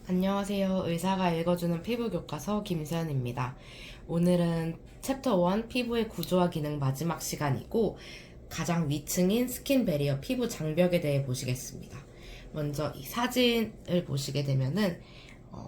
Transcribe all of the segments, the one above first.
안녕하세요. 의사가 읽어주는 피부 교과서 김수현입니다. 오늘은 챕터 1 피부의 구조와 기능 마지막 시간이고 가장 위층인 스킨 베리어 피부 장벽에 대해 보시겠습니다. 먼저 이 사진을 보시게 되면은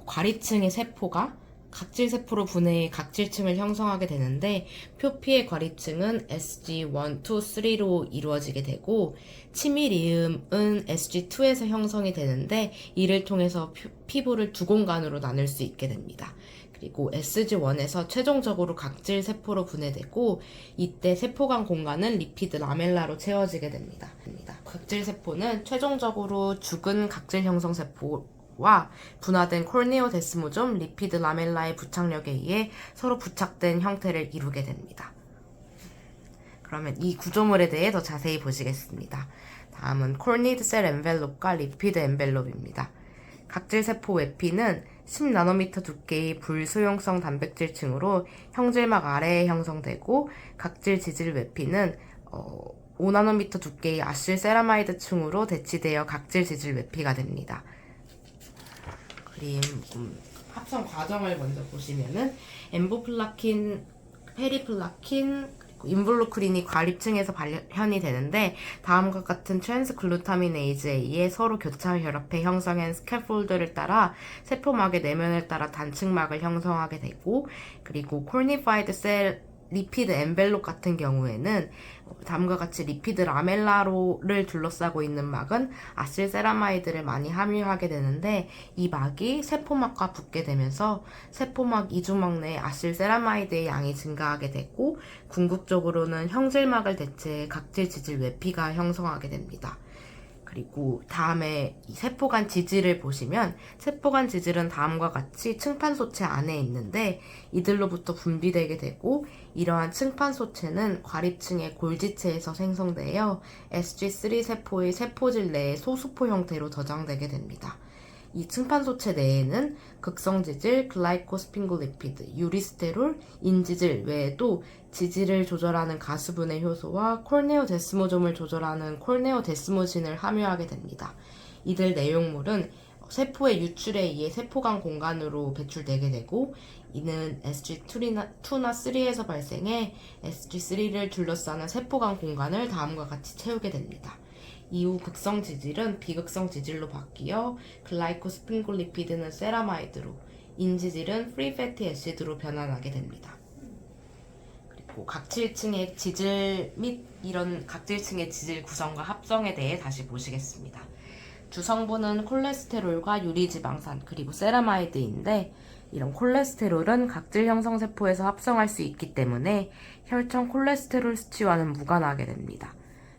과립층의 세포가 각질세포로 분해해 각질층을 형성하게 되는데 표피의 과립층은 SG1, 2, 3로 이루어지게 되고 치밀이음은 SG2에서 형성이 되는데 이를 통해서 피부를 두 공간으로 나눌 수 있게 됩니다. 그리고 SG1에서 최종적으로 각질세포로 분해되고 이때 세포간 공간은 리피드 라멜라로 채워지게 됩니다. 각질세포는 최종적으로 죽은 각질 형성세포 와 분화된 콜네오 데스모좀 리피드 라멜라의 부착력에 의해 서로 부착된 형태를 이루게 됩니다. 그러면 이 구조물에 대해 더 자세히 보시겠습니다. 다음은 콜니드 셀 엔벨롭과 리피드 엔벨롭입니다. 각질세포 외피는 10나노미터 두께의 불소용성 단백질층으로 형질막 아래에 형성되고 각질 지질 외피는 5나노미터 두께의 아실세라마이드 층으로 대치되어 각질 지질 외피가 됩니다. 그림 합성 과정을 먼저 보시면은 엠보플라킨, 페리플라킨, 그리고 인블루크린이 과립층에서 발현이 되는데 다음과 같은 트랜스글루타미네이즈에 의해 서로 교차 결합해 형성한 스캐폴드를 따라 세포막의 내면을 따라 단층막을 형성하게 되고 그리고 콜니파이드 셀 리피드 엔벨롭 같은 경우에는 다음과 같이 리피드 라멜라를 둘러싸고 있는 막은 아실세라마이드를 많이 함유하게 되는데 이 막이 세포막과 붙게 되면서 세포막 이중막 내 아실세라마이드의 양이 증가하게 되고 궁극적으로는 형질막을 대체해 각질 지질 외피가 형성하게 됩니다. 그리고 다음에 이 세포간 지질을 보시면 세포간 지질은 다음과 같이 층판소체 안에 있는데 이들로부터 분비되게 되고 이러한 층판소체는 과립층의 골지체에서 생성되어 SG3 세포의 세포질 내에 소수포 형태로 저장되게 됩니다. 이 층판소체 내에는 극성지질, 글라이코스핑고리피드, 유리스테롤, 인지질 외에도 지질을 조절하는 가수분해 효소와 콜네오데스모좀을 조절하는 콜네오데스모진을 함유하게 됩니다. 이들 내용물은 세포의 유출에 의해 세포간 공간으로 배출되게 되고 이는 SG2나 3에서 발생해 SG3를 둘러싸는 세포간 공간을 다음과 같이 채우게 됩니다. 이후 극성 지질은 비극성 지질로 바뀌어 글라이코스핑골리피드는 세라마이드로, 인지질은 프리 패티 애시드로 변환하게 됩니다. 그리고 각질층의 지질 및 이런 각질층의 지질 구성과 합성에 대해 다시 보시겠습니다. 주성분은 콜레스테롤과 유리지방산 그리고 세라마이드인데 이런 콜레스테롤은 각질 형성 세포에서 합성할 수 있기 때문에 혈청 콜레스테롤 수치와는 무관하게 됩니다.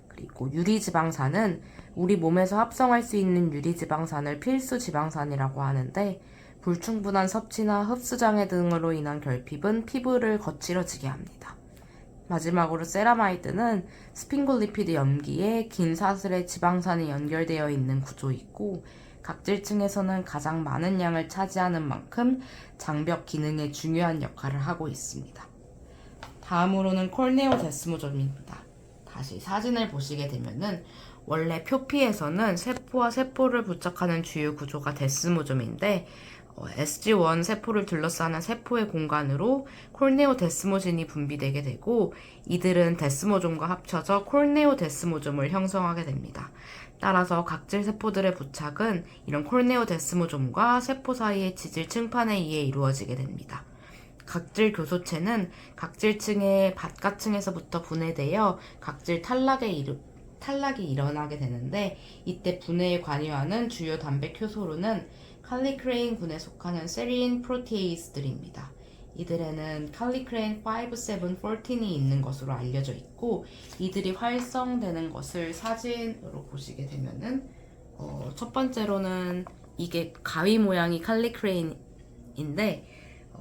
그리고 유리지방산은 우리 몸에서 합성할 수 있는 유리지방산을 필수 지방산이라고 하는데 불충분한 섭취나 흡수장애 등으로 인한 결핍은 피부를 거칠어지게 합니다. 마지막으로 세라마이드는 스핑골리피드 염기에 긴 사슬의 지방산이 연결되어 있는 구조이고 각질층에서는 가장 많은 양을 차지하는 만큼 장벽 기능에 중요한 역할을 하고 있습니다. 다음으로는 콜네오데스모점입니다. 다시 사진을 보시게 되면은 원래 표피에서는 세포와 세포를 부착하는 주요 구조가 데스모점인데 SG1 세포를 둘러싸는 세포의 공간으로 콜네오데스모진이 분비되게 되고 이들은 데스모좀과 합쳐져 콜네오데스모좀을 형성하게 됩니다. 따라서 각질 세포들의 부착은 이런 콜네오데스모좀과 세포 사이의 지질 층판에 의해 이루어지게 됩니다. 각질 교소체는 각질층의 바깥층에서부터 분해되어 각질 탈락이 일어나게 되는데 이때 분해에 관여하는 주요 단백 효소로는 칼리크레인 군에 속하는 세린 프로테이스들입니다. 이들에는 칼리크레인 5, 7, 14이 있는 것으로 알려져 있고 이들이 활성되는 것을 사진으로 보시게 되면은 첫 번째로는 이게 가위 모양이 칼리크레인인데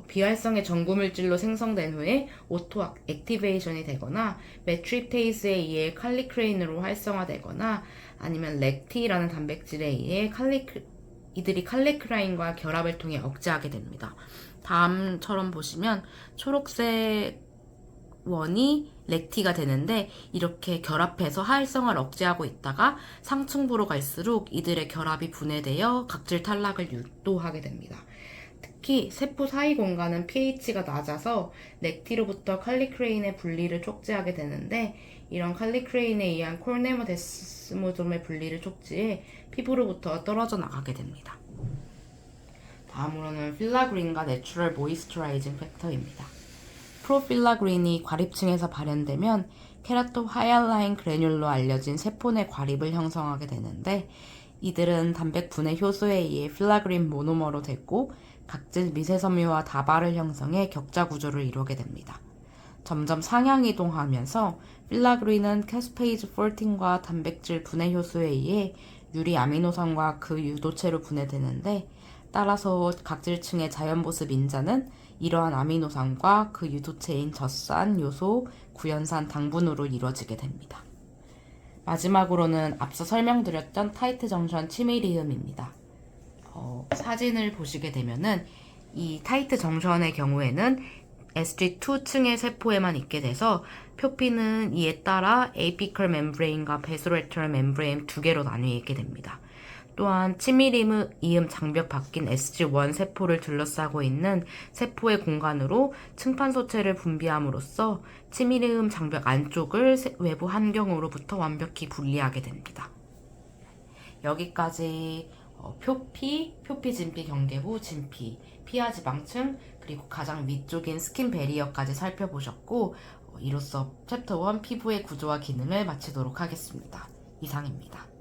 비활성의 전구물질로 생성된 후에 오토 액티베이션이 되거나 메트립테이스에 의해 칼리크레인으로 활성화되거나 아니면 렉티라는 단백질에 의해 이들이 칼리크라인과 결합을 통해 억제하게 됩니다. 다음처럼 보시면 초록색으로 T1이 렉티가 되는데 이렇게 결합해서 하일성을 억제하고 있다가 상층부로 갈수록 이들의 결합이 분해되어 각질 탈락을 유도하게 됩니다. 특히 세포 사이 공간은 pH가 낮아서 렉티로부터 칼리크레인의 분리를 촉지하게 되는데 이런 칼리크레인에 의한 콜네모데스모tom의 분리를 촉지해 피부로부터 떨어져 나가게 됩니다. 다음으로는 필라그린과 내추럴 모이스처라이징 팩터입니다. 프로필라그린이 과립층에서 발현되면 케라토 하이알라인 그래뉼로 알려진 세포 내 과립을 형성하게 되는데 이들은 단백 분해 효소에 의해 필라그린 모노머로 됐고 각질 미세섬유와 다발을 형성해 격자 구조를 이루게 됩니다. 점점 상향 이동하면서 필라그린은 캐스페이즈 14과 단백질 분해 효소에 의해 유리 아미노산과 그 유도체로 분해되는데 따라서 각질층의 자연보습 인자는 이러한 아미노산과 그 유도체인 젖산, 요소, 구연산, 당분으로 이루어지게 됩니다. 마지막으로는 앞서 설명드렸던 타이트 정션 치미리움입니다. 사진을 보시게 되면은 이 타이트 정션의 경우에는 SG2층의 세포에만 있게 돼서 표피는 이에 따라 에이피컬 멤브레인과 베소레터럴 멤브레인 두 개로 나뉘게 됩니다. 또한 치밀이음 장벽 밖인 SG1 세포를 둘러싸고 있는 세포의 공간으로 층판소체를 분비함으로써 치밀이음 장벽 안쪽을 외부 환경으로부터 완벽히 분리하게 됩니다. 여기까지 표피, 진피 경계부, 진피, 피하지방층, 그리고 가장 위쪽인 스킨 베리어까지 살펴보셨고 이로써 챕터 1 피부의 구조와 기능을 마치도록 하겠습니다. 이상입니다.